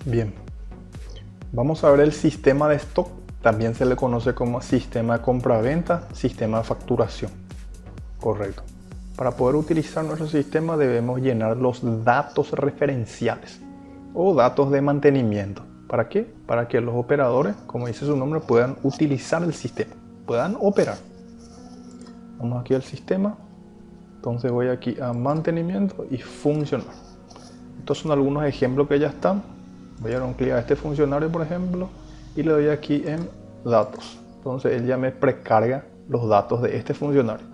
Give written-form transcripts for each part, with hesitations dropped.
Bien, vamos a ver el sistema de stock. También se le conoce como sistema de compra-venta, sistema de facturación. Correcto. Para poder utilizar nuestro sistema debemos llenar los datos referenciales o datos de mantenimiento. ¿Para qué? Para que los operadores, como dice su nombre, puedan utilizar el sistema, puedan operar. Vamos aquí al sistema. Entonces voy aquí a mantenimiento y funcionar. Estos son algunos ejemplos que ya están. Voy a dar un clic a este funcionario, por ejemplo, y le doy aquí en datos. Entonces él ya me precarga los datos de este funcionario.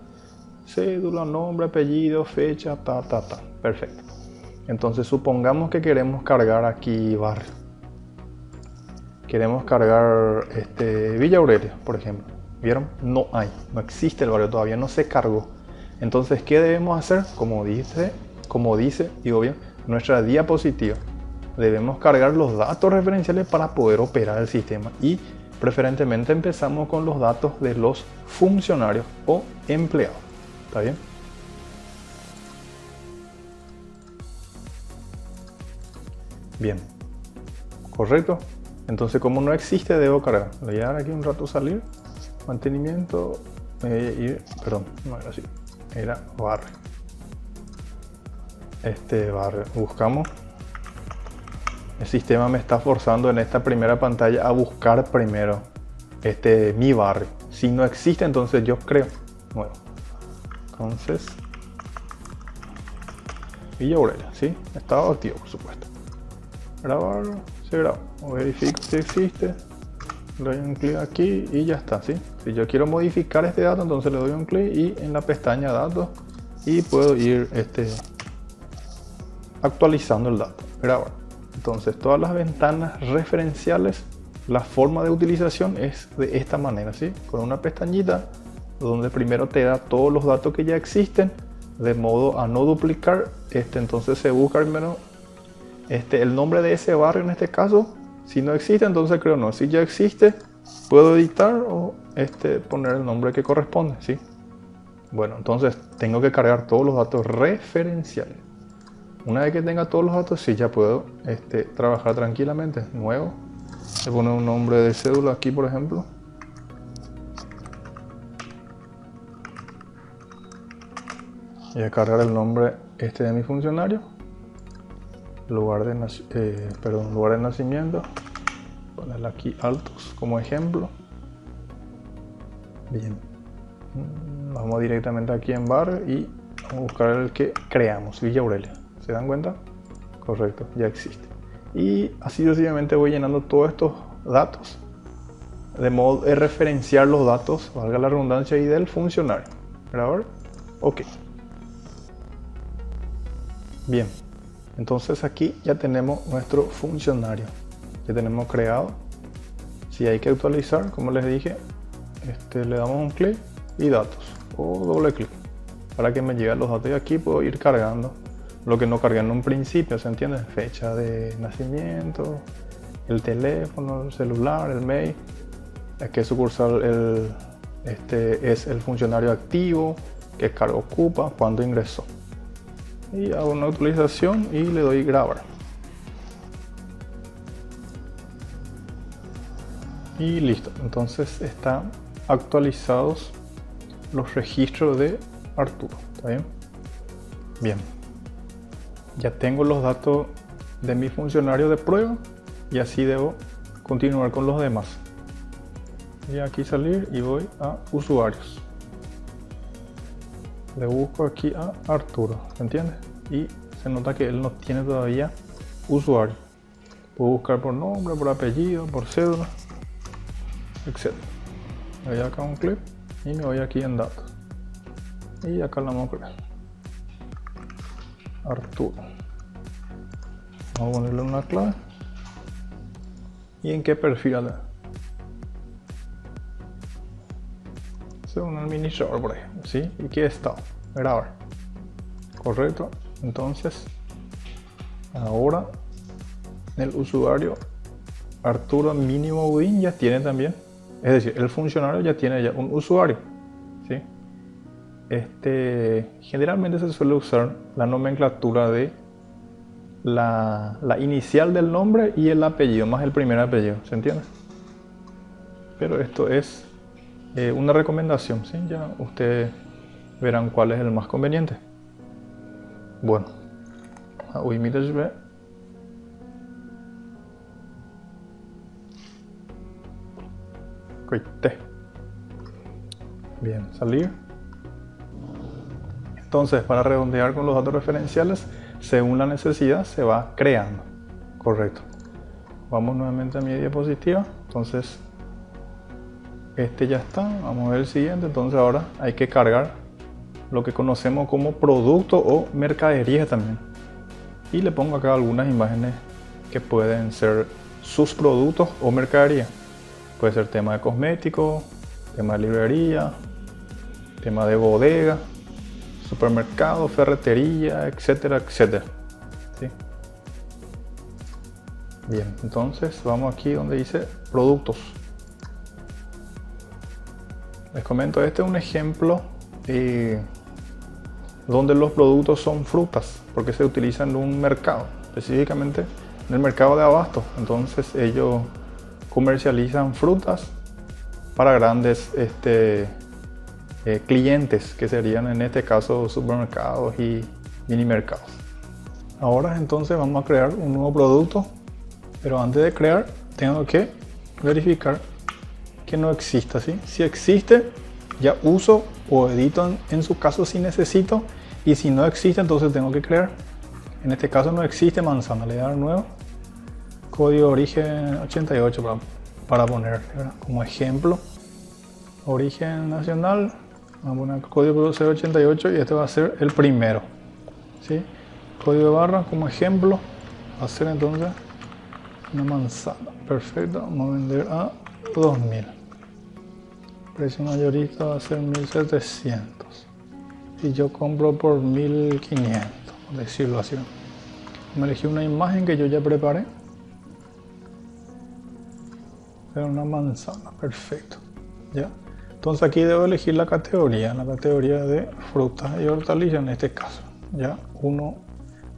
Cédula, nombre, apellido, fecha, Perfecto. Entonces supongamos que queremos cargar aquí barrio. Queremos cargar Villa Aurelia, por ejemplo. ¿Vieron? No existe el barrio, todavía no se cargó. Entonces, ¿qué debemos hacer? Como dice, digo bien, nuestra diapositiva. Debemos cargar los datos referenciales para poder operar el sistema y preferentemente empezamos con los datos de los funcionarios o empleados. ¿Está bien? Bien. ¿Correcto? Entonces, como no existe, debo cargar. Le voy a dar aquí un rato salir. Mantenimiento. Perdón, no era así. Era barrio. Barrio. Buscamos. El sistema me está forzando en esta primera pantalla a buscar primero mi barrio. Si no existe, entonces yo creo. Bueno, entonces Villa Aurelia, ¿sí? Estado activo, por supuesto. Grabar, se graba. Verifico si existe. Le doy un clic aquí y ya está, ¿sí? Si yo quiero modificar este dato, entonces le doy un clic y en la pestaña datos y puedo ir actualizando el dato. Grabar. Entonces todas las ventanas referenciales, la forma de utilización es de esta manera, ¿sí? Con una pestañita donde primero te da todos los datos que ya existen, de modo a no duplicar. Entonces se busca primero el nombre de ese barrio en este caso. Si no existe, entonces creo no. Si ya existe, puedo editar o poner el nombre que corresponde, ¿sí? Bueno, entonces tengo que cargar todos los datos referenciales. Una vez que tenga todos los datos, sí, ya puedo trabajar tranquilamente. Nuevo. Le pongo un nombre de cédula aquí, por ejemplo. Voy a cargar el nombre de mi funcionario. Lugar de nacimiento. Ponerle aquí Altos como ejemplo. Bien. Vamos directamente aquí en barrio y vamos a buscar el que creamos, Villa Aurelia. ¿Se dan cuenta? Correcto, ya existe. Y así sucesivamente voy llenando todos estos datos de modo de referenciar los datos, valga la redundancia, y del funcionario. Grabar. Ok. Bien. Entonces aquí ya tenemos nuestro funcionario. Ya tenemos creado. Si hay que actualizar, como les dije, le damos un clic y datos. O doble clic para que me lleguen los datos. Y aquí puedo ir cargando lo que no cargué en un principio, ¿se entiende? Fecha de nacimiento, el teléfono, el celular, el mail, a qué sucursal es el funcionario activo, qué cargo ocupa, cuándo ingresó. Y hago una actualización y le doy grabar. Y listo, entonces están actualizados los registros de Arturo, ¿está bien? Bien. Ya tengo los datos de mi funcionario de prueba y así debo continuar con los demás. Voy aquí salir y voy a usuarios. Le busco aquí a Arturo, ¿se entiende? Y se nota que él no tiene todavía usuario. Puedo buscar por nombre, por apellido, por cédula, etc. Le doy acá un clic y me voy aquí en datos. Y acá le vamos a crear Arturo. Vamos a ponerle una clave. ¿Y en qué perfil? Un administrador, por ejemplo, ¿sí? ¿Y qué estado? Grabar. Correcto. Entonces, ahora el usuario Arturo Mínimo Budín ya tiene también, es decir, el funcionario ya tiene ya un usuario, ¿sí? Generalmente se suele usar la nomenclatura de la inicial del nombre y el apellido, más el primer apellido, ¿se entiende? Pero esto es una recomendación, ¿sí? Ya ustedes verán cuál es el más conveniente. Bueno, bien, salir. Entonces, para redondear con los datos referenciales, según la necesidad se va creando. Correcto. Vamos nuevamente a mi diapositiva. Entonces, este ya está. Vamos a ver el siguiente. Entonces ahora hay que cargar lo que conocemos como producto o mercadería también. Y le pongo acá algunas imágenes que pueden ser sus productos o mercadería. Puede ser tema de cosméticos, tema de librería, tema de bodega, supermercado, ferretería, etcétera, etcétera. ¿Sí? Bien, entonces vamos aquí donde dice productos. Les comento, este es un ejemplo donde los productos son frutas, porque se utilizan en un mercado, específicamente en el mercado de abasto. Entonces ellos comercializan frutas para grandes clientes, que serían en este caso supermercados y mini mercados. Ahora entonces vamos a crear un nuevo producto, pero antes de crear tengo que verificar que no exista, ¿sí? Si existe, ya uso o edito en su caso si necesito, y si no existe, entonces tengo que crear. En este caso no existe manzana, le voy a dar nuevo, código origen 88 para poner, ¿verdad? Como ejemplo, origen nacional, vamos a poner código 088 y este va a ser el primero, ¿sí? Código de barra como ejemplo va a ser entonces una manzana. Perfecto, vamos a vender a 2000. Precio mayorista va a ser 1700 y yo compro por 1500, por decirlo así. Me elegí una imagen que yo ya preparé. Era una manzana, perfecto. ¿Ya? Entonces aquí debo elegir la categoría de frutas y hortalizas en este caso. Ya uno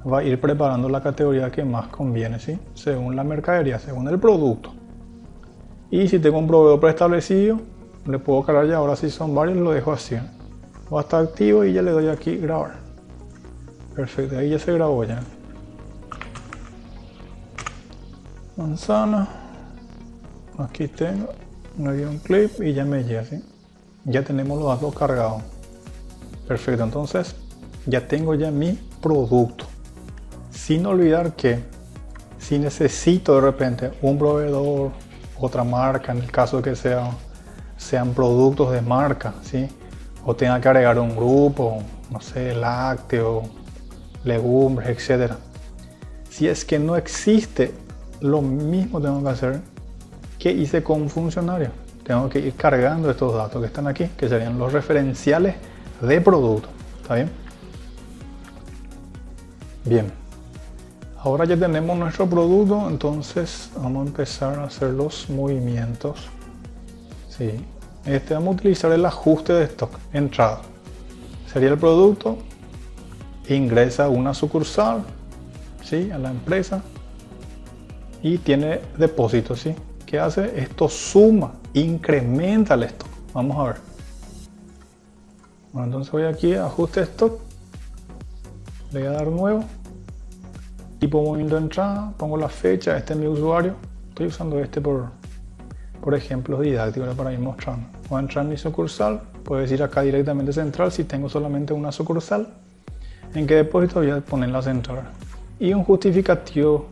va a ir preparando la categoría que más conviene, ¿sí? Según la mercadería, según el producto. Y si tengo un proveedor preestablecido, le puedo cargar ya. Ahora si son varios lo dejo así. Va a estar activo y ya le doy aquí grabar. Perfecto, ahí ya se grabó ya. Manzana. Aquí tengo, me dio un clip y ya me llega, ¿sí? Ya tenemos los datos cargados. Perfecto, entonces ya tengo ya mi producto. Sin olvidar que si necesito de repente un proveedor, otra marca, en el caso de que sean productos de marca, ¿sí? O tenga que agregar un grupo, no sé, lácteo, legumbres, etc. Si es que no existe, lo mismo tengo que hacer que hice con un funcionario. Tengo que ir cargando estos datos que están aquí, que serían los referenciales de producto. ¿Está bien? Bien. Ahora ya tenemos nuestro producto, entonces vamos a empezar a hacer los movimientos. Sí. Vamos a utilizar el ajuste de stock, entrada. Sería el producto, ingresa a una sucursal, ¿sí? A la empresa y tiene depósito, ¿sí? ¿Qué hace? Esto suma, incrementa el stock. Vamos a ver. Bueno, entonces voy aquí a ajuste de stock, le voy a dar nuevo, tipo movimiento de entrada, pongo la fecha, este es mi usuario, estoy usando este por ejemplos didácticos para ir mostrando. Voy a entrar en mi sucursal, puedes ir acá directamente central si tengo solamente una sucursal. ¿En qué depósito voy a poner la central? Y un justificativo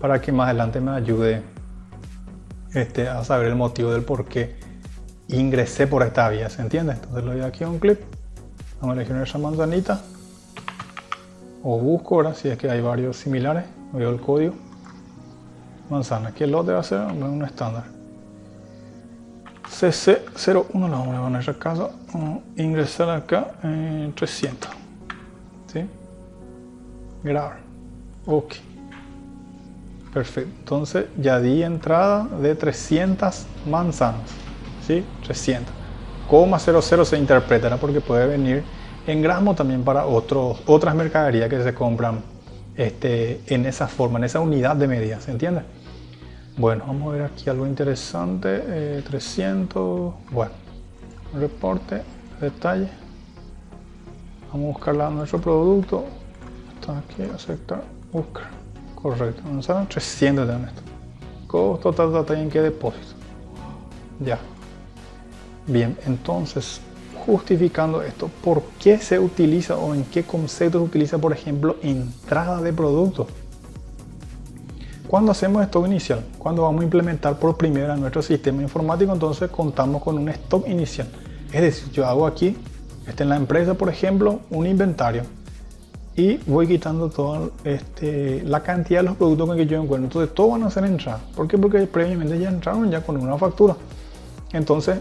para que más adelante me ayude a saber el motivo del por qué ingresé por esta vía, ¿se entiende? Entonces le doy aquí a un clip, vamos a elegir esa manzanita o busco, ahora si es que hay varios similares, veo el código manzana, aquí el lote va a ser un estándar CC01, lo vamos a poner en nuestro caso, ingresar acá en 300, ¿sí? Grabar, ok. Perfecto, entonces ya di entrada de 300 manzanas, ¿sí? 300, coma 00 se interpretará porque puede venir en gramos también para otras mercaderías que se compran en esa forma, en esa unidad de medida, ¿se entiende? Bueno, vamos a ver aquí algo interesante, 300, bueno, reporte, detalle, vamos a buscar nuestro producto, está aquí, aceptar, buscar, correcto, manzana 300 de esto, costo, tal, en qué depósito, ya, bien, entonces, justificando esto, ¿por qué se utiliza o en qué concepto se utiliza, por ejemplo, entrada de producto? Cuando hacemos stock inicial, cuando vamos a implementar por primera vez nuestro sistema informático, entonces contamos con un stock inicial. Es decir, yo hago aquí, en la empresa, por ejemplo, un inventario y voy quitando toda la cantidad de los productos que yo encuentro. Entonces, todos van a ser entradas. ¿Por qué? Porque previamente ya entraron ya con una factura. Entonces,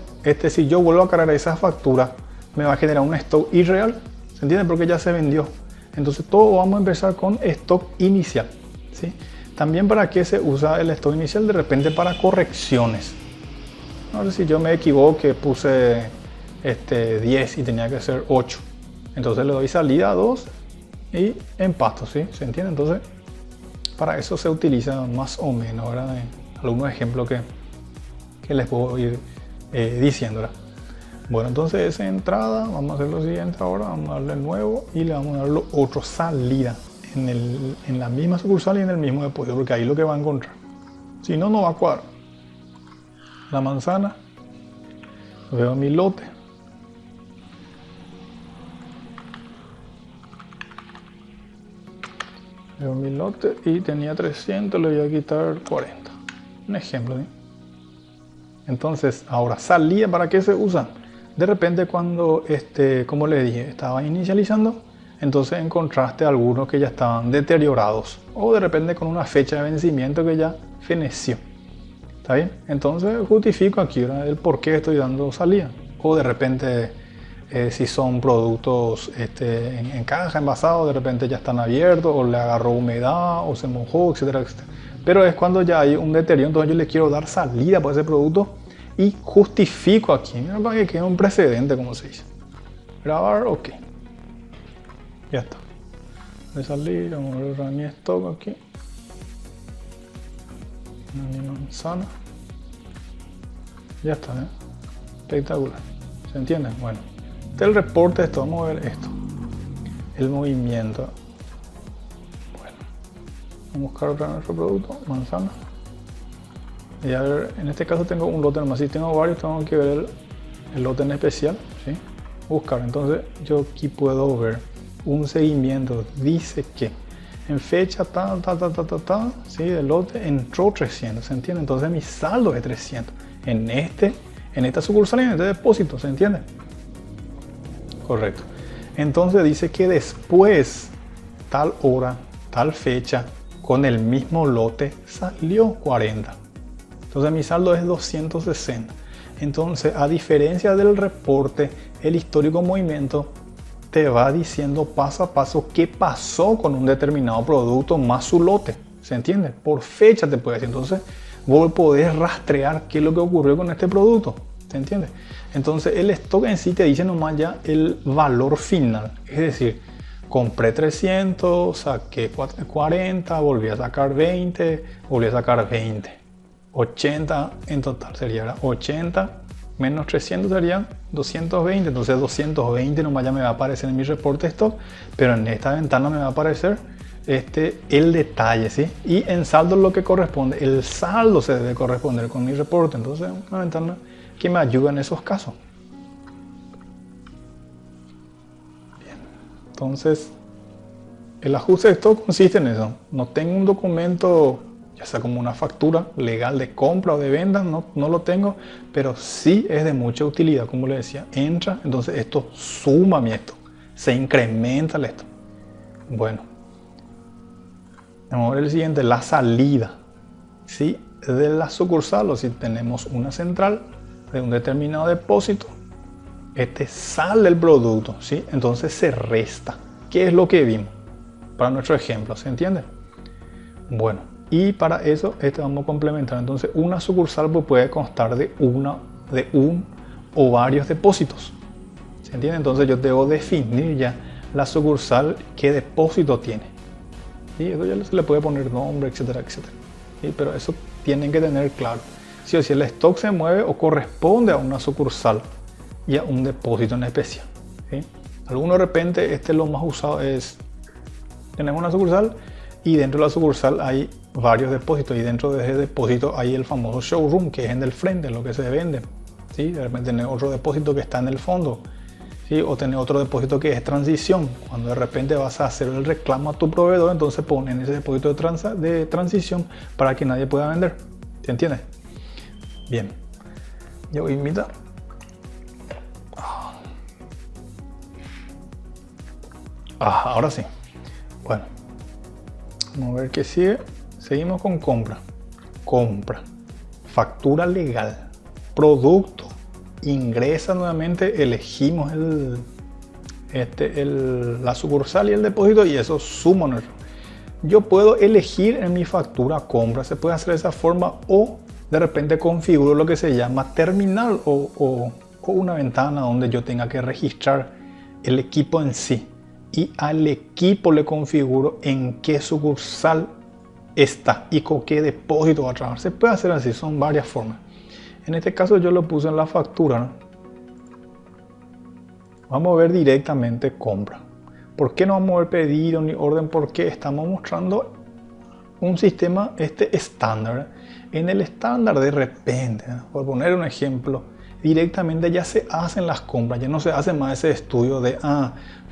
si yo vuelvo a cargar esa factura, me va a generar un stock irreal. ¿Se entiende? Porque ya se vendió. Entonces, todo vamos a empezar con stock inicial, ¿sí? También para qué se usa el stock inicial, de repente para correcciones. Ahora si yo me equivoqué, puse 10 y tenía que ser 8. Entonces le doy salida a 2 y empasto, ¿sí? ¿Se entiende? Entonces para eso se utiliza más o menos, ¿verdad? Algunos ejemplos que les puedo ir diciendo, ¿verdad? Bueno, entonces esa entrada, vamos a hacer lo siguiente ahora, vamos a darle el nuevo y le vamos a dar lo otro, salida. En la misma sucursal y en el mismo depósito, porque ahí es lo que va a encontrar. Si no, no va a cuadrar. La manzana, veo mi lote. Veo mi lote y tenía 300, le voy a quitar 40. Un ejemplo, ¿sí? Entonces, ahora, salida, ¿para qué se usa? De repente cuando, como le dije, estaba inicializando, entonces encontraste algunos que ya estaban deteriorados o de repente con una fecha de vencimiento que ya feneció. ¿Está bien? Entonces justifico aquí, ¿verdad?, el por qué estoy dando salida. O de repente si son productos en caja, envasados, de repente ya están abiertos o le agarró humedad o se mojó, etcétera, etcétera. Pero es cuando ya hay un deterioro, entonces yo le quiero dar salida por ese producto y justifico aquí, mira, para que quede un precedente, como se dice. Grabar, ok. Ya está. Voy a salir, vamos a ver mi stock aquí. Mi manzana. Ya está, ¿eh? Espectacular. ¿Se entiende? Bueno. El reporte de esto, vamos a ver esto. El movimiento. Bueno. Vamos a buscar otra vez nuestro producto, manzana. Y a ver, en este caso tengo un lote nomás. Si tengo varios, tengo que ver el lote en especial, ¿sí? Buscar. Entonces, yo aquí puedo ver un seguimiento. Dice que en fecha ¿sí? del lote entró 300, ¿se entiende? Entonces mi saldo es 300 en esta sucursal y en este depósito, ¿se entiende? Correcto. Entonces dice que después, tal hora, tal fecha, con el mismo lote salió 40. Entonces mi saldo es 260. Entonces, a diferencia del reporte, el histórico movimiento te va diciendo paso a paso qué pasó con un determinado producto más su lote. ¿Se entiende? Por fecha te puede decir. Entonces, vos podés rastrear qué es lo que ocurrió con este producto. ¿Se entiende? Entonces, el stock en sí te dice nomás ya el valor final. Es decir, compré 300, saqué 40, volví a sacar 20, volví a sacar 20. 80 en total sería, ¿verdad? 80 menos 300 serían 220, entonces 220 nomás ya me va a aparecer en mi reporte stock, pero en esta ventana me va a aparecer el detalle, ¿sí? Y en saldo lo que corresponde, el saldo se debe corresponder con mi reporte, entonces una ventana que me ayuda en esos casos. Bien, entonces el ajuste de stock consiste en eso. No tengo un documento, ya sea como una factura legal de compra o de venta, no lo tengo, pero sí es de mucha utilidad, como le decía, entra, entonces esto suma mi esto, se incrementa el esto. Bueno, vamos a ver el siguiente, la salida, ¿sí? De la sucursal, o si tenemos una central de un determinado depósito, sale el producto, ¿sí? Entonces se resta. ¿Qué es lo que vimos? Para nuestro ejemplo, ¿se entiende? Bueno. Y para eso vamos a complementar. Entonces una sucursal puede constar de un o varios depósitos. ¿Se entiende? Entonces yo debo definir ya la sucursal qué depósito tiene. ¿sí? Eso ya se le puede poner nombre, etcétera, etcétera. ¿Sí? Pero eso tienen que tener claro. Sí o sí, el stock se mueve o corresponde a una sucursal y a un depósito en especial. ¿Sí? Algunos de repente, lo más usado es, tenemos una sucursal y dentro de la sucursal hay varios depósitos y dentro de ese depósito hay el famoso showroom, que es en el frente, lo que se vende. ¿Sí? De repente tener otro depósito que está en el fondo, ¿sí? O tener otro depósito que es transición. Cuando de repente vas a hacer el reclamo a tu proveedor, entonces ponen ese depósito de transición para que nadie pueda vender. ¿Se entiende? Bien. Yo invito. Ahora sí. Bueno. Vamos a ver qué sigue. Seguimos con compra. Compra. Factura legal. Producto. Ingresa nuevamente. Elegimos la sucursal y el depósito y eso suma. Yo puedo elegir en mi factura compra. Se puede hacer de esa forma o de repente configuro lo que se llama terminal o una ventana donde yo tenga que registrar el equipo en sí. Y al equipo le configuro en qué sucursal está y con qué depósito va a trabajar. Se puede hacer así, son varias formas. En este caso yo lo puse en la factura, ¿no? Vamos a ver directamente compra. ¿Por qué no vamos a ver pedido ni orden? Porque estamos mostrando un sistema estándar. En el estándar de repente, ¿no? Por poner un ejemplo, directamente ya se hacen las compras, ya no se hace más ese estudio de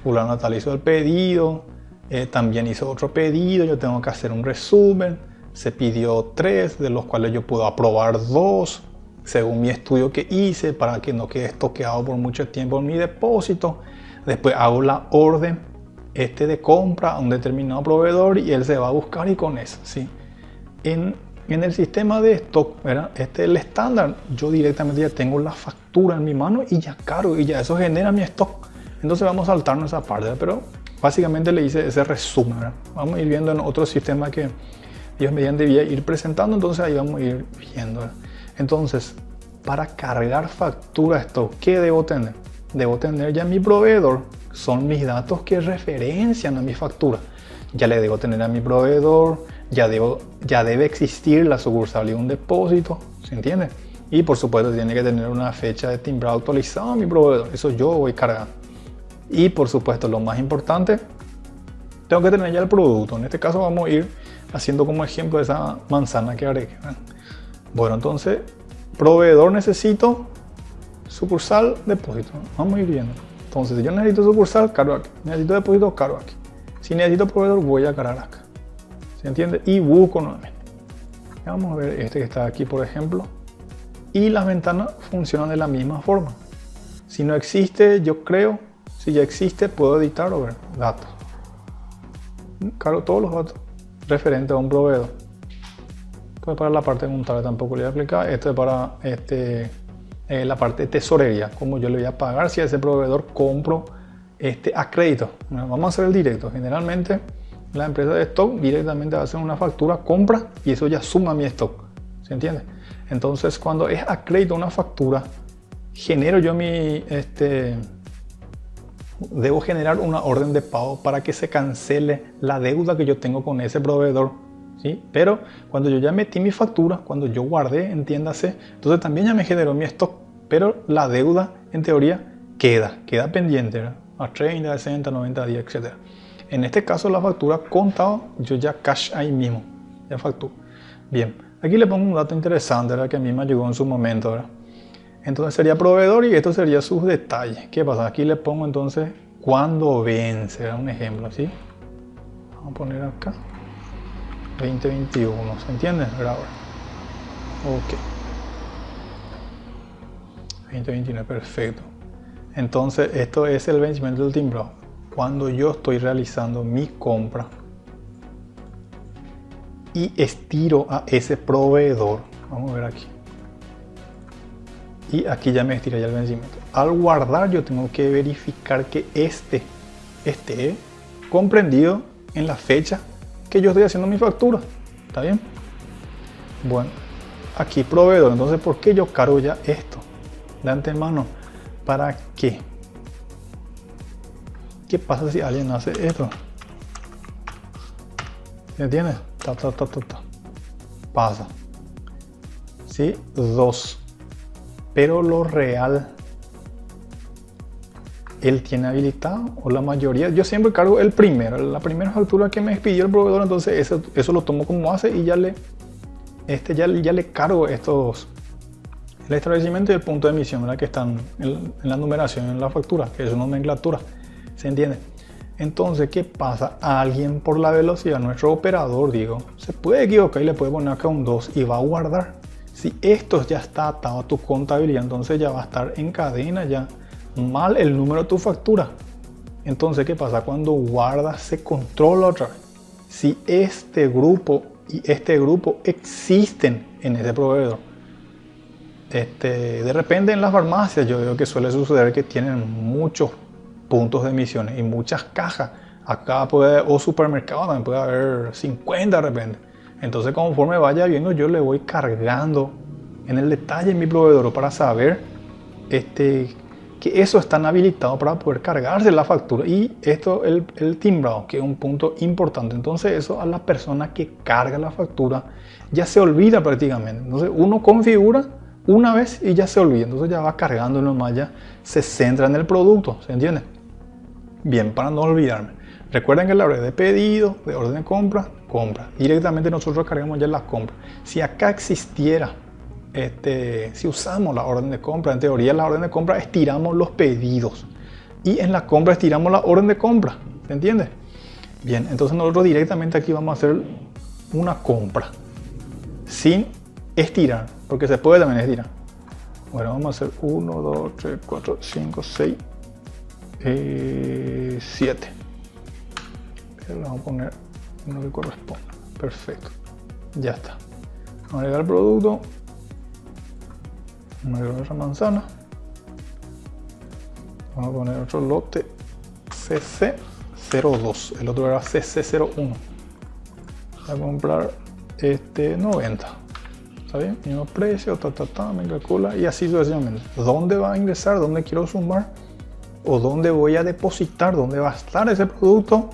fulano tal hizo el pedido, también hizo otro pedido, yo tengo que hacer un resumen, se pidió 3, de los cuales yo puedo aprobar 2, según mi estudio que hice, para que no quede estoqueado por mucho tiempo en mi depósito. Después hago la orden de compra a un determinado proveedor y él se va a buscar y con eso, ¿sí? En el sistema de stock, ¿verdad? El estándar, yo directamente ya tengo la factura en mi mano y ya cargo y ya eso genera mi stock. Entonces vamos a saltarnos esa parte, ¿verdad? Pero básicamente le hice ese resumen, ¿verdad? Vamos a ir viendo en otro sistema que Dios mediante voy a ir presentando, entonces ahí vamos a ir viendo, ¿verdad? Entonces, para cargar factura stock, ¿qué debo tener? Debo tener ya mi proveedor, son mis datos que referencian a mi factura. Ya le debo tener a mi proveedor, ya debe existir la sucursal y un depósito, ¿se entiende? Y por supuesto tiene que tener una fecha de timbrado actualizado a mi proveedor, eso yo voy cargando. Y por supuesto lo más importante, tengo que tener ya el producto. En este caso vamos a ir haciendo como ejemplo esa manzana que agregué. Bueno, entonces proveedor necesito, sucursal, depósito. Vamos a ir viendo. Entonces si yo necesito sucursal, cargo aquí. Necesito depósito, cargo aquí. Si necesito proveedor, voy a cargar acá. ¿Se entiende? Y busco nuevamente. Vamos a ver que está aquí, por ejemplo. Y las ventanas funcionan de la misma forma. Si no existe, yo creo. Si ya existe, puedo editar o ver datos. Cargo todos los datos referentes a un proveedor. Pues para la parte contable tampoco le voy a aplicar. Esto es para la parte de tesorería. Como yo le voy a pagar si a ese proveedor compro a crédito. Bueno, vamos a hacer el directo. Generalmente la empresa de stock directamente va a hacer una factura, compra y eso ya suma mi stock. ¿Se entiende? Entonces cuando es a crédito una factura, genero yo debo generar una orden de pago para que se cancele la deuda que yo tengo con ese proveedor, ¿sí? Pero cuando yo ya metí mi factura, cuando yo guardé, entiéndase, entonces también ya me generó mi stock, pero la deuda en teoría queda pendiente, ¿verdad? A 30, 60, 90 días, etc. En este caso la factura contado, yo ya cash ahí mismo, ya facturo. Bien, aquí le pongo un dato interesante, ¿verdad? Que a mí me llegó en su momento, ¿verdad? Entonces sería proveedor y esto sería sus detalles. ¿Qué pasa? Aquí le pongo entonces cuándo vence, ¿verdad? Un ejemplo, ¿sí? Vamos a poner acá 2021, ¿se entiende? ¿Verdad? Ok. 2029, perfecto. Entonces esto es el vencimiento del timbrado. Cuando yo estoy realizando mi compra y estiro a ese proveedor, vamos a ver aquí. Y aquí ya me estira ya el vencimiento. Al guardar yo tengo que verificar que esté comprendido en la fecha que yo estoy haciendo mi factura. ¿Está bien? Bueno, aquí proveedor. Entonces, ¿por qué yo cargo ya esto de antemano? ¿Para qué? ¿Qué pasa si alguien hace esto? ¿Me entiendes? Pasa. ¿Sí? 2. Pero lo real, él tiene habilitado, o la mayoría. Yo siempre cargo el primero, la primera factura que me expidió el proveedor, entonces eso lo tomo como base y ya le cargo el establecimiento y el punto de emisión, ¿verdad? Que están en la numeración, en la factura, que es una nomenclatura. ¿Se entiende? Entonces, ¿qué pasa? Alguien por la velocidad, nuestro operador, digo, se puede equivocar y le puede poner acá un 2 y va a guardar. Si esto ya está atado a tu contabilidad, entonces ya va a estar en cadena ya mal el número de tu factura. Entonces, ¿qué pasa? Cuando guardas, se controla otra vez. Si este grupo y este grupo existen en ese proveedor. De repente en las farmacias yo veo que suele suceder que tienen muchos puntos de emisiones y muchas cajas. Acá o supermercado también puede haber 50 de repente. Entonces conforme vaya viendo yo le voy cargando en el detalle en mi proveedor para saber que eso están habilitados para poder cargarse la factura. Y esto, el timbrado, que es un punto importante. Entonces eso a la persona que carga la factura ya se olvida prácticamente. Entonces uno configura una vez y ya se olvida. Entonces ya va cargando nomás, ya se centra en el producto. ¿Se entiende? Bien, para no olvidarme. Recuerden que la hora de pedido, de orden de compra. Directamente nosotros cargamos ya las compras. Si acá existiera, si usamos la orden de compra, en teoría la orden de compra estiramos los pedidos. Y en la compra estiramos la orden de compra. ¿Se entiende? Bien, entonces nosotros directamente aquí vamos a hacer una compra. Sin estirar, porque se puede también estirar. Bueno, vamos a hacer 1, 2, 3, 4, 5, 6, 7. Pero vamos a poner lo que corresponde. Perfecto. Ya está. Vamos a agregar el producto. Vamos a agregar otra manzana. Vamos a poner otro lote CC02. El otro era CC01. Voy a comprar 90. ¿Está bien? Mismo precio, me calcula y así sucesivamente. ¿Dónde va a ingresar? ¿Dónde quiero sumar? ¿O dónde voy a depositar? ¿Dónde va a estar ese producto?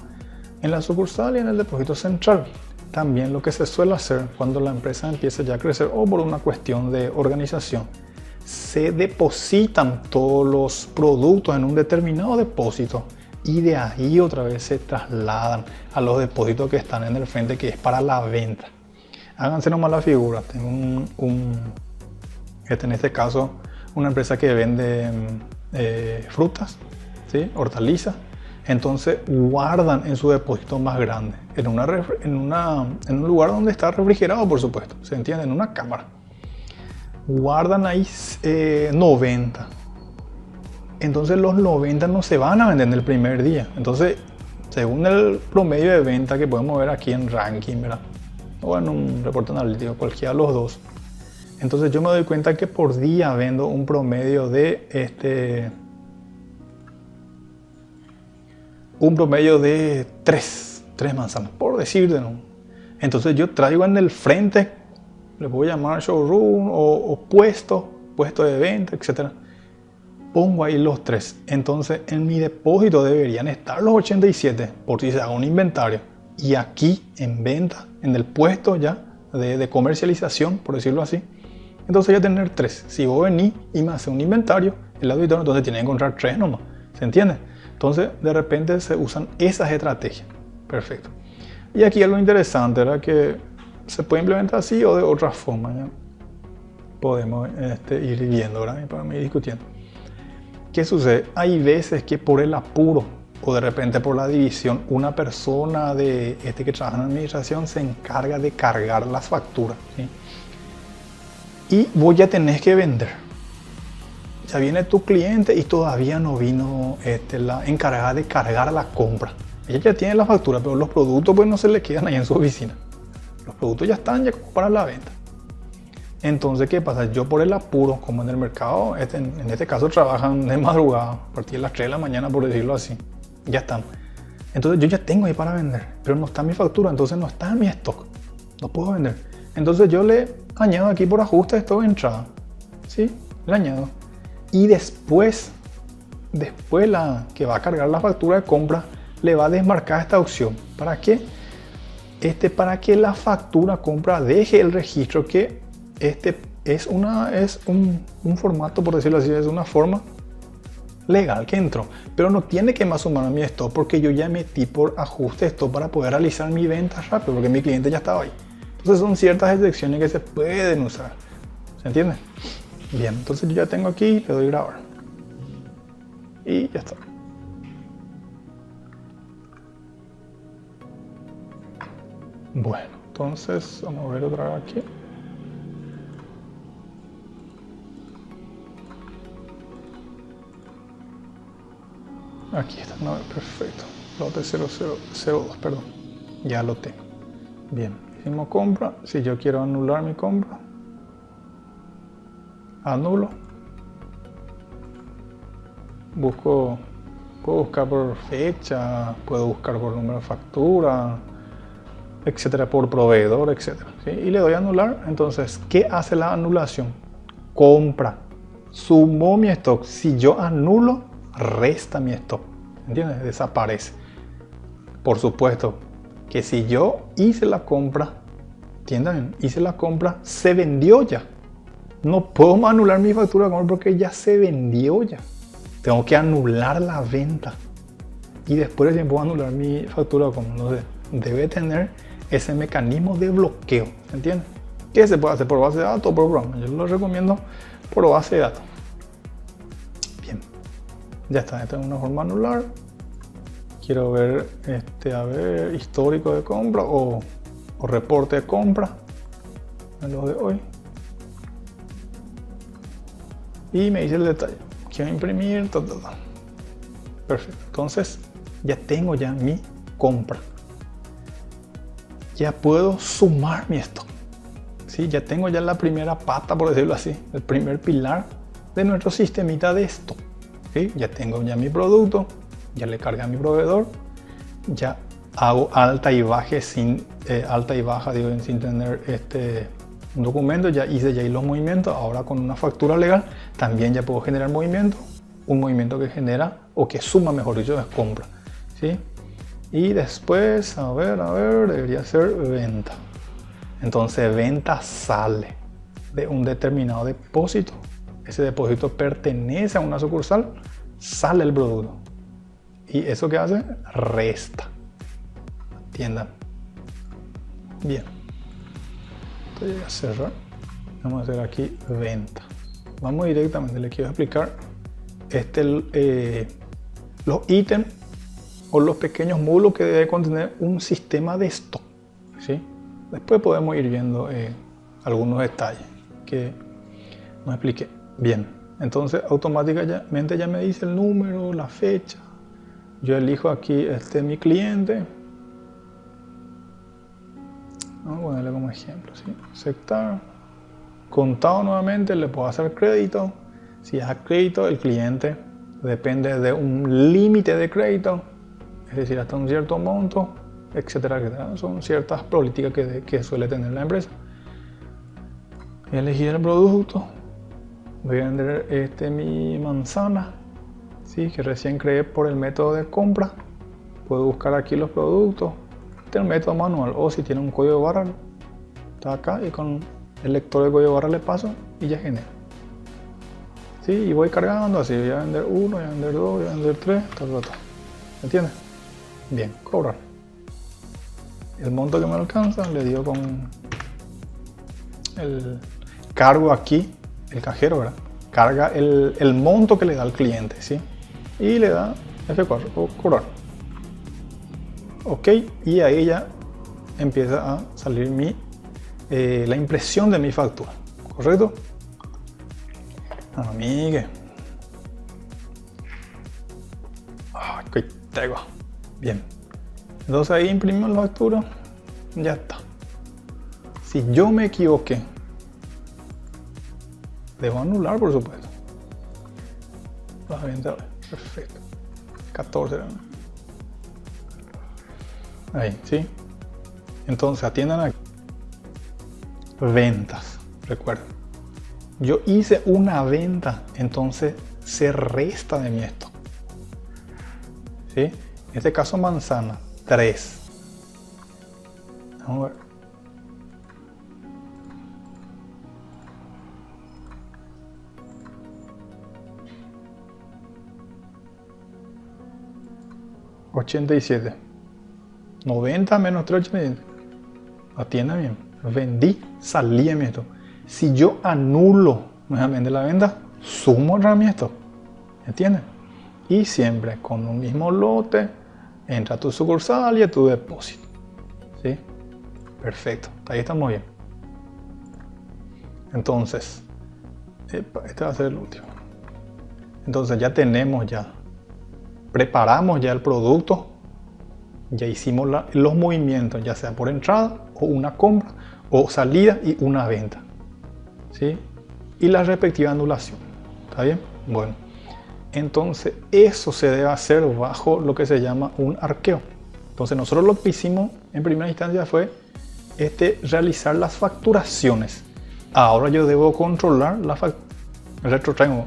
En la sucursal y en el depósito central. También lo que se suele hacer cuando la empresa empieza ya a crecer o por una cuestión de organización, se depositan todos los productos en un determinado depósito y de ahí otra vez se trasladan a los depósitos que están en el frente, que es para la venta. Háganse nomás la figura. Tengo en este caso una empresa que vende frutas, ¿sí? Hortalizas. Entonces guardan en su depósito más grande, en un lugar donde está refrigerado, por supuesto, se entiende, en una cámara. Guardan ahí 90. Entonces los 90 no se van a vender en el primer día. Entonces, según el promedio de venta que podemos ver aquí en ranking, ¿verdad? O en un reporte analítico, cualquiera de los dos. Entonces yo me doy cuenta que por día vendo un promedio de tres manzanas, por decirte, ¿no? Entonces yo traigo en el frente, le puedo llamar showroom o puesto de venta, etc. Pongo ahí los 3. Entonces en mi depósito deberían estar los 87 por si se haga un inventario. Y aquí en venta, en el puesto ya de comercialización, por decirlo así, entonces voy a tener 3. Si vos venís y me haces un inventario, el auditor entonces tiene que encontrar 3 nomás. ¿Se entiende? Entonces de repente se usan esas estrategias. Perfecto. Y aquí algo interesante era que se puede implementar así o de otra forma. ¿Ya? Podemos ir viendo, ¿verdad? Y para ir discutiendo. ¿Qué sucede? Hay veces que por el apuro o de repente por la división, una persona que trabaja en administración se encarga de cargar las facturas, ¿sí? Y vos ya tenés que vender. Ya viene tu cliente y todavía no vino la encargada de cargar la compra. Ella ya tiene la factura, pero los productos pues no se le quedan ahí en su oficina. Los productos ya están ya para la venta. Entonces, ¿qué pasa? Yo por el apuro, como en el mercado, en este caso trabajan de madrugada, a partir de las 3 de la mañana, por decirlo así. Ya están. Entonces yo ya tengo ahí para vender, pero no está mi factura, entonces no está en mi stock. No puedo vender. Entonces yo le añado aquí por ajuste esto de entrada. ¿Sí? Le añado. Y después la que va a cargar la factura de compra, le va a desmarcar esta opción. ¿Para qué? para que la factura compra deje el registro que es un formato, por decirlo así, es una forma legal que entró, pero no tiene que más sumar a mi stop porque yo ya metí por ajuste esto para poder realizar mi venta rápido porque mi cliente ya estaba ahí. Entonces son ciertas excepciones que se pueden usar, ¿se entiende? Bien, entonces yo ya tengo aquí, le doy grabar y ya está. Bueno, entonces vamos a ver otra vez aquí. Aquí está, no, perfecto. Lote 0002, perdón. Ya lo tengo. Bien, hicimos compra. Si yo quiero anular mi compra, anulo. Puedo buscar por fecha, puedo buscar por número de factura, etcétera, por proveedor, etcétera. ¿Sí? Y le doy a anular. Entonces, ¿qué hace la anulación? Compra. Sumó mi stock. Si yo anulo, resta mi stock. ¿Entiendes? Desaparece. Por supuesto que si yo hice la compra, ¿entienden? Hice la compra, se vendió ya. No puedo anular mi factura de compra porque ya se vendió ya. Tengo que anular la venta. Y después de tiempo anular mi factura de compra. Entonces, debe tener ese mecanismo de bloqueo. ¿Entiendes? ¿Qué se puede hacer por base de datos o por programa? Yo lo recomiendo por base de datos. Bien. Ya está. Esta es una forma de anular. Quiero ver, a ver, histórico de compra o reporte de compra. En lo de hoy. Y me dice el detalle. Quiero imprimir, Perfecto. Entonces, ya tengo ya mi compra. Ya puedo sumar mi stock. ¿Sí? Ya tengo ya la primera pata, por decirlo así, el primer pilar de nuestro sistemita de stock. ¿Sí? Ya tengo ya mi producto, ya le cargué a mi proveedor, ya hago alta y baja sin tener un documento, ya hice ya ahí los movimientos. Ahora con una factura legal también ya puedo generar movimiento, un movimiento que genera o que suma, mejor dicho, es compra. ¿Sí? Y después, a ver, debería ser venta. Entonces venta sale de un determinado depósito. Ese depósito pertenece a una sucursal, sale el producto. ¿Y eso qué hace? Resta. Entiendan. Bien. Entonces voy a cerrar. Vamos a hacer aquí venta. Vamos directamente, le quiero explicar los ítems o los pequeños módulos que debe contener un sistema de stock. ¿Sí? Después podemos ir viendo algunos detalles que no expliqué. Bien, entonces automáticamente ya me dice el número, la fecha. Yo elijo aquí mi cliente. Vamos a ponerle como ejemplo. ¿Sí? Aceptar. Contado nuevamente, le puedo hacer crédito. Si es a crédito, el cliente depende de un límite de crédito, es decir, hasta un cierto monto, etcétera, etcétera. Son ciertas políticas que suele tener la empresa. Voy a elegir el producto. Voy a vender mi manzana, ¿sí? Que recién creé por el método de compra. Puedo buscar aquí los productos. Este es el método manual, o si tiene un código de barra, está acá y con el lector de código de barra le paso y ya genera. ¿Sí? Y voy cargando así, voy a vender 1, voy a vender 2, voy a vender 3, ¿entiendes? Bien, cobrar. El monto que me alcanza, le digo con el cargo aquí, el cajero, ¿verdad? Carga el monto que le da al cliente, ¿sí? Y le da F4 o cobrar. Ok, y ahí ya empieza a salir la impresión de mi factura, ¿correcto? Amigue. Aquí tengo. Bien. Entonces ahí imprimimos la factura. Ya está. Si yo me equivoqué, debo anular, por supuesto. Perfecto. 14. Ahí, ¿sí? Entonces atiendan aquí. Ventas. Recuerden. Yo hice una venta, entonces se resta de mi stock. ¿Sí? En este caso manzana, 3. Vamos a ver. $87. 90 menos 3,87. Atienda bien. Vendí, salí de mi stock. Si yo anulo nuevamente la venta, sumo otra mi stock. ¿Entiendes? Y siempre con un mismo lote, entra a tu sucursal y a tu depósito. ¿Sí? Perfecto. Ahí estamos bien. Entonces, este va a ser el último. Entonces ya tenemos preparamos ya el producto, ya hicimos los movimientos, ya sea por entrada o una compra o salida y una venta, ¿sí? Y la respectiva anulación. ¿Está bien? Bueno, entonces eso se debe hacer bajo lo que se llama un arqueo. Entonces nosotros lo que hicimos en primera instancia fue realizar las facturaciones. Ahora yo debo controlar la retrotraigo.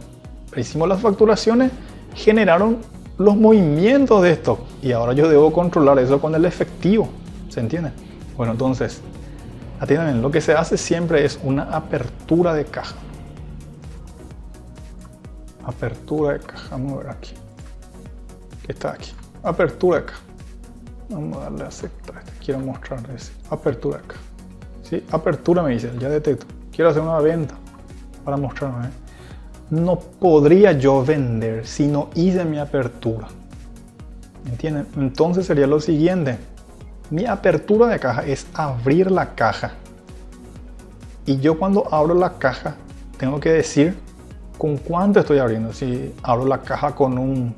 Hicimos las facturaciones, generaron los movimientos de stock y ahora yo debo controlar eso con el efectivo. ¿Se entiende? Bueno, entonces, atiendan, lo que se hace siempre es una apertura de caja. Apertura de caja, vamos a ver aquí. ¿Qué está aquí? Apertura de caja. Vamos a darle a aceptar. Quiero mostrarles. Apertura de caja. ¿Sí? Apertura me dice, ya detecto. Quiero hacer una venta para mostrarme. No podría yo vender si no hice mi apertura. ¿Entienden? Entonces sería lo siguiente. Mi apertura de caja es abrir la caja. Y yo cuando abro la caja tengo que decir con cuánto estoy abriendo. Si abro la caja con un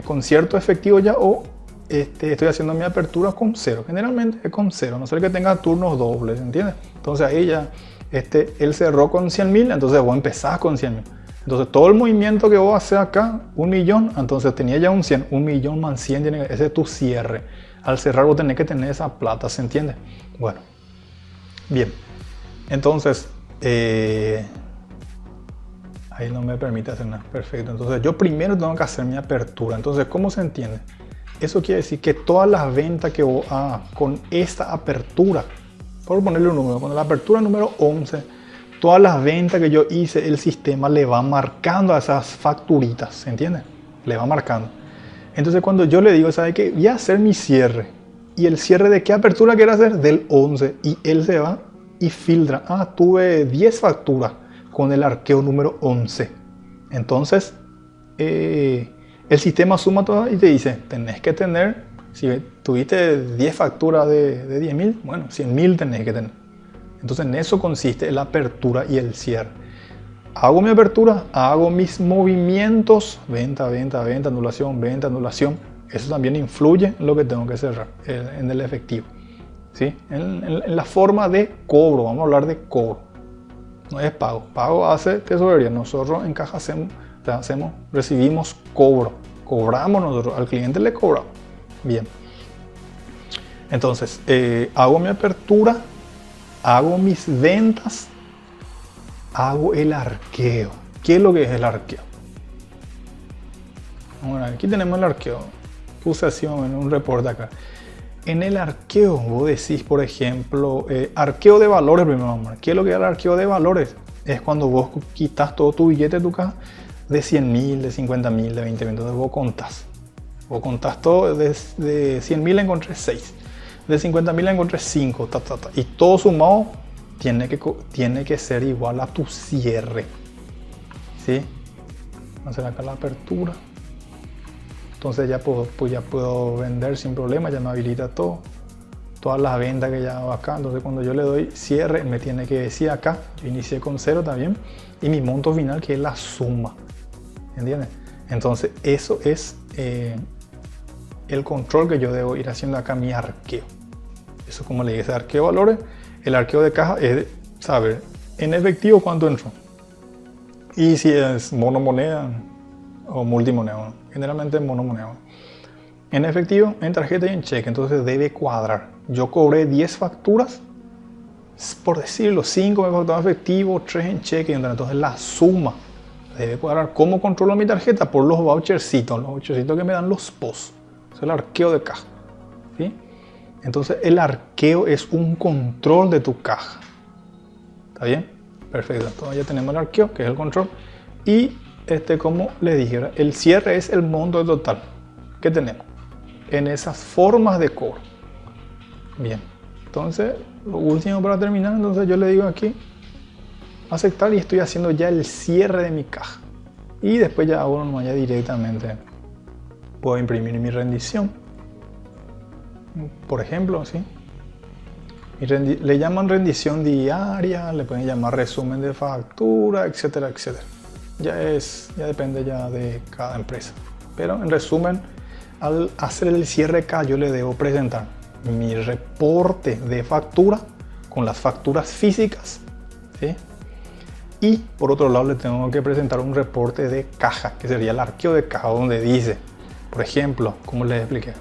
con cierto efectivo ya o estoy haciendo mi apertura con cero. Generalmente es con cero, no ser que tenga turnos dobles, ¿entiendes? Entonces ahí ya él cerró con 100.000, entonces vos empezás con 100.000. Entonces todo el movimiento que vos haces acá, 1.000.000, entonces tenía ya un 100, 1.000.000 más 100, ese es tu cierre. Al cerrar vos tenés que tener esa plata, ¿se entiende? Bueno, bien. Entonces, ahí no me permite hacer nada. Perfecto. Entonces yo primero tengo que hacer mi apertura. Entonces, ¿cómo se entiende? Eso quiere decir que todas las ventas que vos hagas con esta apertura, por ponerle un número, con la apertura número 11, todas las ventas que yo hice, el sistema le va marcando a esas facturitas, ¿se entiende? Le va marcando. Entonces cuando yo le digo, ¿sabe qué? Voy a hacer mi cierre. ¿Y el cierre de qué apertura quiero hacer? Del 11. Y él se va y filtra. Ah, tuve 10 facturas con el arqueo número 11. Entonces, el sistema suma todo y te dice, tenés que tener, si tuviste 10 facturas de 10.000, bueno, 100.000 tenés que tener. Entonces en eso consiste la apertura y el cierre. Hago mi apertura, hago mis movimientos, venta, venta, venta, anulación, venta, anulación. Eso también influye en lo que tengo que cerrar, en el efectivo. ¿Sí? En la forma de cobro, vamos a hablar de cobro. No es pago. Pago hace tesorería. Nosotros en caja recibimos cobro. Cobramos nosotros, al cliente le cobramos. Bien. Entonces, hago mi apertura, hago mis ventas, hago el arqueo. ¿Qué es lo que es el arqueo? Bueno, aquí tenemos el arqueo. Puse así en un reporte acá. En el arqueo, vos decís, por ejemplo, arqueo de valores primero. ¿Qué es lo que es el arqueo de valores? Es cuando vos quitas todo tu billete de tu caja de 100.000, de 50.000, de 20.000. Entonces vos contás. Vos contás todo, de 100.000 encontré 6. De 50.000 encontré 5. Y todo sumado tiene que ser igual a tu cierre. ¿Sí? Vamos a hacer acá la apertura. Entonces ya puedo vender sin problema, ya me habilita todo. Todas las ventas que ya hago acá. Entonces cuando yo le doy cierre, me tiene que decir acá, yo inicié con 0 también. Y mi monto final que es la suma. ¿Entiendes? Entonces eso es el control que yo debo ir haciendo acá, mi arqueo. Eso como le dije, arqueo de valores. El arqueo de caja es saber en efectivo cuánto entró. Y si es monomoneda o multimoneda, generalmente monomoneda. En efectivo, en tarjeta y en cheque, entonces debe cuadrar. Yo cobré 10 facturas, por decirlo, 5 me facturaron en efectivo, 3 en cheque, entonces la suma debe cuadrar. ¿Cómo controlo mi tarjeta? Por los vouchercitos que me dan los POS. Es el arqueo de caja. ¿Sí? Entonces el arqueo es un control de tu caja. ¿Está bien? Perfecto. Entonces ya tenemos el arqueo, que es el control. Y como le dije, el cierre es el monto total que tenemos en esas formas de cobro. Bien. Entonces, lo último para terminar, entonces yo le digo aquí aceptar y estoy haciendo ya el cierre de mi caja. Y después ya hago nomás ya directamente. Puedo imprimir mi rendición. Por ejemplo, ¿sí? Le llaman rendición diaria, le pueden llamar resumen de factura, etcétera, etcétera. Ya depende ya de cada empresa. Pero en resumen, al hacer el cierre acá, yo le debo presentar mi reporte de factura con las facturas físicas, ¿sí? Y por otro lado le tengo que presentar un reporte de caja, que sería el arqueo de caja, donde dice, por ejemplo, como les expliqué.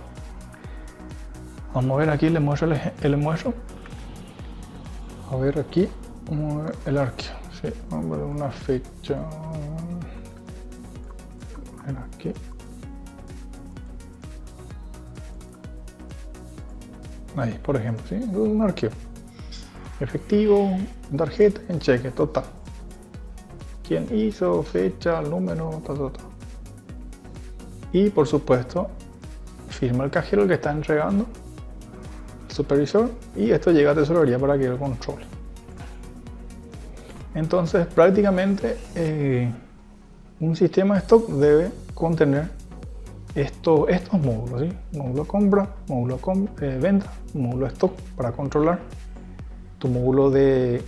Vamos a ver aquí, le muestro. A ver aquí, vamos a ver el arqueo. Sí, vamos a ver una fecha. A ver aquí. Ahí, por ejemplo, ¿sí? Un arqueo. Efectivo, tarjeta, en cheque, total. ¿Quién hizo? Fecha, número, tal. Y por supuesto, firma el cajero el que está entregando, el supervisor, y esto llega a tesorería para que lo controle. Entonces, prácticamente, un sistema de stock debe contener estos módulos, ¿sí? Módulo compra, módulo venta, módulo stock para controlar, tu módulo de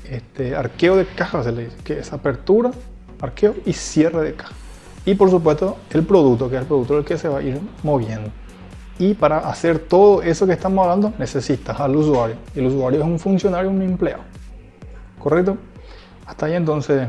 arqueo de caja, se le dice, que es apertura, arqueo y cierre de caja. Y por supuesto el producto, que es el producto del que se va a ir moviendo. Y para hacer todo eso que estamos hablando necesitas al usuario. Y el usuario es un funcionario, un empleado. ¿Correcto? Hasta ahí entonces